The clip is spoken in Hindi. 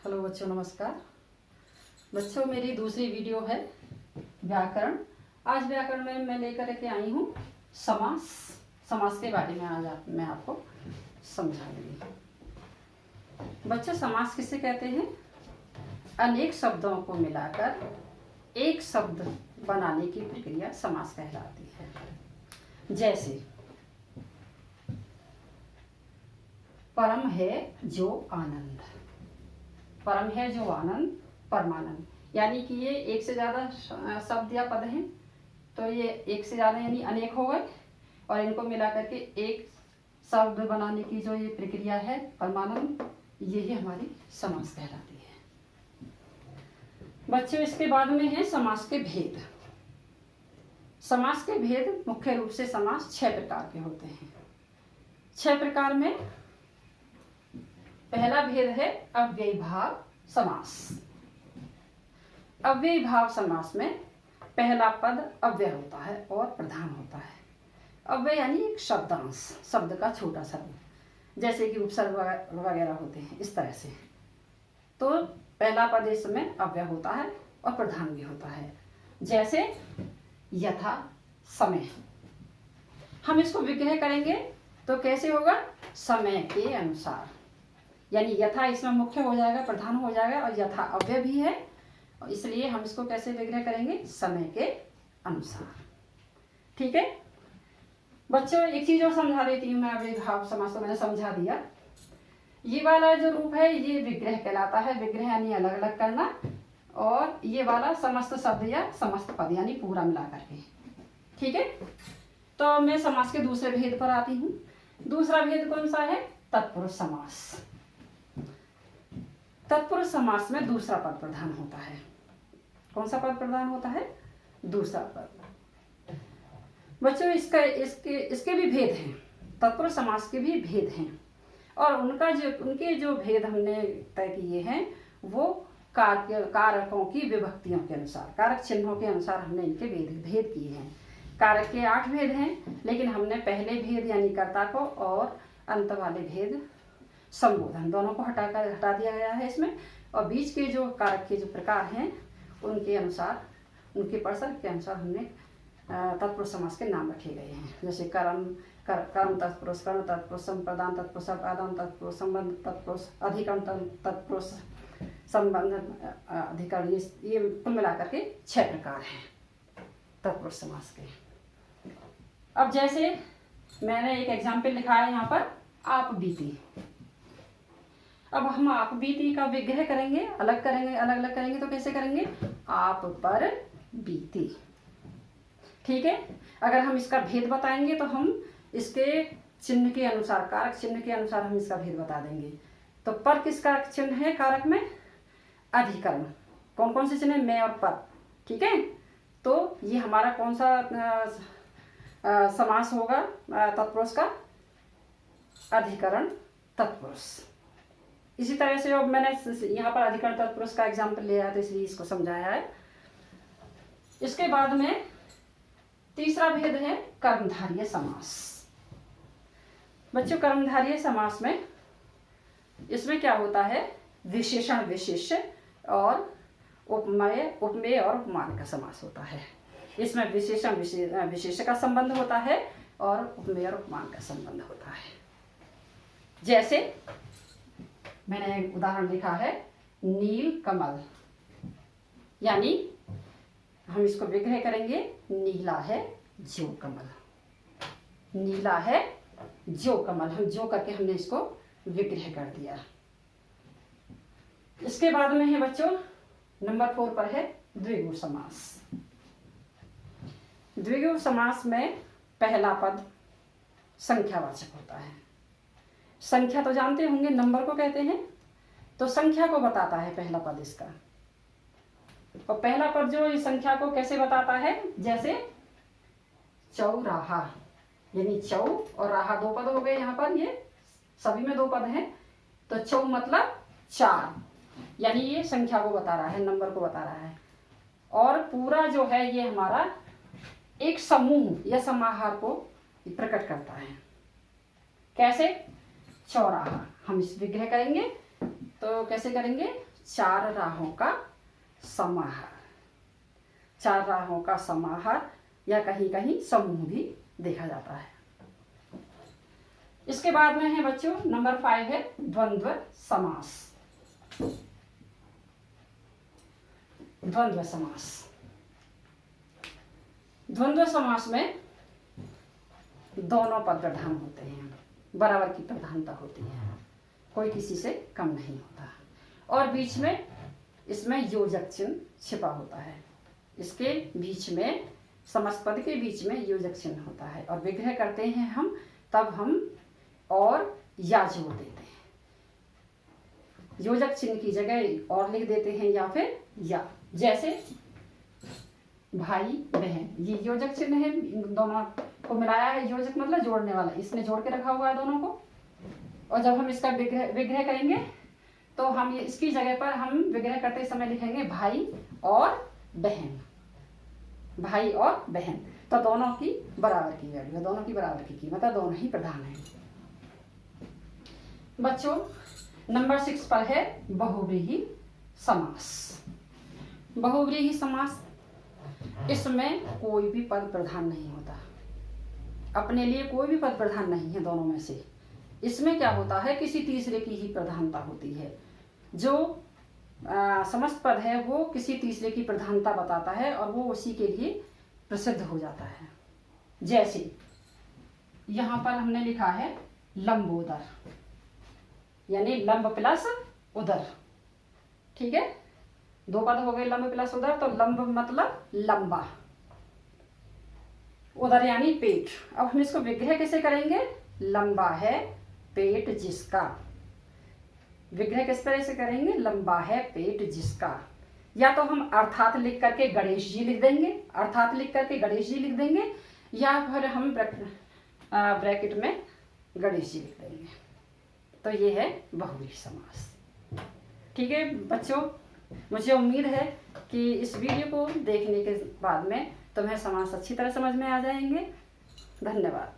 हेलो बच्चों, नमस्कार। बच्चों, मेरी दूसरी वीडियो है व्याकरण। आज व्याकरण में मैं लेकर के आई हूँ समास। समास के बारे में आज मैं आपको समझाऊंगी। बच्चों, समास किसे कहते हैं? अनेक शब्दों को मिलाकर एक शब्द बनाने की प्रक्रिया समास कहलाती है। जैसे परम है जो आनंद, परम है जो आनंद, परमानंद, यानी कि ये एक से ज़्यादा शब्द या पद हैं, तो ये एक से ज़्यादा यानी अनेक हो गए और इनको मिला करके एक शब्द बनाने की जो ये प्रक्रिया है परमानंद, यही हमारी समास कहलाती है। बच्चों, इसके बाद में है समास के भेद। समास के भेद मुख्य रूप से समास 6 प्रकार के होते हैं। 6 प्रकार में पहला भेद है अव्ययीभाव समास। अव्ययीभाव समास में पहला पद अव्यय होता है और प्रधान होता है। अव्यय यानी एक शब्दांश, शब्द का छोटा शब्द, जैसे कि उपसर्ग वगैरह होते हैं, इस तरह से। तो पहला पद इसमें अव्यय होता है और प्रधान भी होता है। जैसे यथा, समय। हम इसको विग्रह करेंगे तो कैसे होगा? समय के अनुसार, यानी यथा इसमें मुख्य हो जाएगा, प्रधान हो जाएगा, और यथा अव्यय भी है, और इसलिए हम इसको कैसे विग्रह करेंगे? समय के अनुसार। ठीक है बच्चों, एक चीज और समझा देती हूँ मैं। अव्ययीभाव समास तो मैंने समझा दिया। ये वाला जो रूप है ये विग्रह कहलाता है। विग्रह यानी अलग अलग करना, और ये वाला समस्त शब्द या समस्त पद यानी पूरा मिला करके। ठीक है, तो मैं समास के दूसरे भेद पर आती हूँ। दूसरा भेद कौन सा है? तत्पुरुष समास। तत्पुरुष समास में दूसरा पद प्रधान होता है। कौन सा पद प्रधान होता है? दूसरा पद। बच्चों, इसके भी भेद हैं। तत्पुरुष समास के भी भेद हैं, और उनके जो भेद हमने तय किए हैं वो कारकों की विभक्तियों के अनुसार, कारक चिन्हों के अनुसार हमने इनके भेद किए हैं। कारक के 8 भेद हैं, लेकिन हमने पहले भेद यानी कर्ता को और अंत वाले भेद संबोधन दोनों को हटा दिया गया है इसमें, और बीच के जो कारक के जो प्रकार हैं उनके अनुसार, उनके प्रसंग के अनुसार हमने तत्पुरुष समास के नाम रखे गए हैं। जैसे कर्म तत्पुरुष, कर्ण तत्पुरुष, संप्रदान तत्पुरुष, आदान तत्पुरुष, संबंध तत्पुरुष, अधिकरण तत्पुरुष, संबंध अधिकरण, ये कुल मिलाकर के 6 प्रकार हैं तत्पुरुष समास के। अब जैसे मैंने एक एग्जाम्पल लिखा है यहाँ पर, आप बीती। अब हम आप बीती का विग्रह करेंगे, अलग अलग करेंगे, तो कैसे करेंगे? आप पर बीती। ठीक है, अगर हम इसका भेद बताएंगे तो हम इसके चिन्ह के अनुसार, कारक चिन्ह के अनुसार हम इसका भेद बता देंगे। तो पर किसका चिन्ह है कारक में? अधिकरण। कौन कौन से चिन्ह है? मैं और पर। ठीक है, तो ये हमारा कौन सा समास होगा तत्पुरुष का? अधिकरण तत्पुरुष। इसी तरह से अब मैंने यहाँ पर अधिकरण तत्पुरुष का एग्जाम्पल लिया है, तो इसलिए इसको समझाया है। इसके बाद में तीसरा भेद है कर्मधारय समास। बच्चों, कर्मधारय समास में इसमें क्या होता है? विशेषण विशेष्य और उपमेय और उपमान का समास होता है। इसमें विशेषण विशेष्य का संबंध होता है और उपमेय और उपमान का संबंध होता है। जैसे मैंने एक उदाहरण लिखा है, नील कमल, यानी हम इसको विग्रह करेंगे, नीला है जो कमल। नीला है जो कमल, हम जो करके हमने इसको विग्रह कर दिया। इसके बाद में है बच्चों, नंबर 4 पर है द्विगु समास। द्विगु समास में पहला पद संख्यावाचक होता है। संख्या तो जानते होंगे, नंबर को कहते हैं, तो संख्या को बताता है पहला पद इसका। और पहला पद जो इस संख्या को कैसे बताता है? जैसे चौराहा, यानी चौ और राहा 2 पद हो गए यहाँ पर, ये सभी में 2 पद हैं, तो चौ मतलब 4, यानी ये संख्या को बता रहा है, नंबर को बता रहा है। और पूरा जो है ये हमारा एक समूह या समाहार को प्रकट करता है। कैसे? चौराहा। हम इस विग्रह करेंगे तो कैसे करेंगे? चार राहों का समाहार। चार राहों का समाहार या कहीं कहीं समूह भी देखा जाता है। इसके बाद में है बच्चों नंबर 5 है द्वंद्व समास। द्वंद्व समास। द्वंद्व समास में दोनों पद प्रधान होते हैं, बराबर की प्रधानता होती है, कोई किसी से कम नहीं होता, और बीच में इसमें योजक चिन्ह छिपा होता है। इसके बीच में समस्त पद के बीच में योजक चिन्ह होता है, और विग्रह करते हैं हम तब हम और या जोड़ देते हैं। योजक चिन्ह की जगह और लिख देते हैं या फिर या, जैसे भाई बहन, ये योजक चिन्ह है, दोनों को मिलाया है। योजक मतलब जोड़ने वाला, इसने जोड़ के रखा हुआ है दोनों को। और जब हम इसका विग्रह करेंगे तो हम इसकी जगह पर हम विग्रह करते समय लिखेंगे भाई और बहन, भाई और बहन। तो दोनों की बराबर की वैल्यू है, दोनों की बराबर की कीमत है, दोनों ही प्रधान है। बच्चों नंबर 6 पर है बहुव्रीहि समास। बहुव्रीहि समास, इसमें कोई भी पद प्रधान नहीं होता, अपने लिए कोई भी पद प्रधान नहीं है दोनों में से। इसमें क्या होता है, किसी तीसरे की ही प्रधानता होती है। जो समस्त पद है वो किसी तीसरे की प्रधानता बताता है और वो उसी के लिए प्रसिद्ध हो जाता है। जैसे यहाँ पर हमने लिखा है लंबोदर, यानी लंब प्लस उदर। ठीक है, दो पद हो गए लंब प्लस उदर, तो लंब मतलब लंबा, उदर यानी पेट। अब हम इसको विग्रह कैसे करेंगे, लंबा है पेट जिसका। विग्रह किस तरह से करेंगे, लंबा है पेट जिसका। या तो हम अर्थात लिख करके गणेश जी लिख देंगे, अर्थात लिख करके गणेश जी लिख देंगे, या फिर हम ब्रैकेट में गणेश जी लिख देंगे। तो ये है बहुव्रीहि समास। ठीक है बच्चों, मुझे उम्मीद है कि इस वीडियो को देखने के बाद में तुम्हें समास अच्छी तरह समझ में आ जाएंगे। धन्यवाद।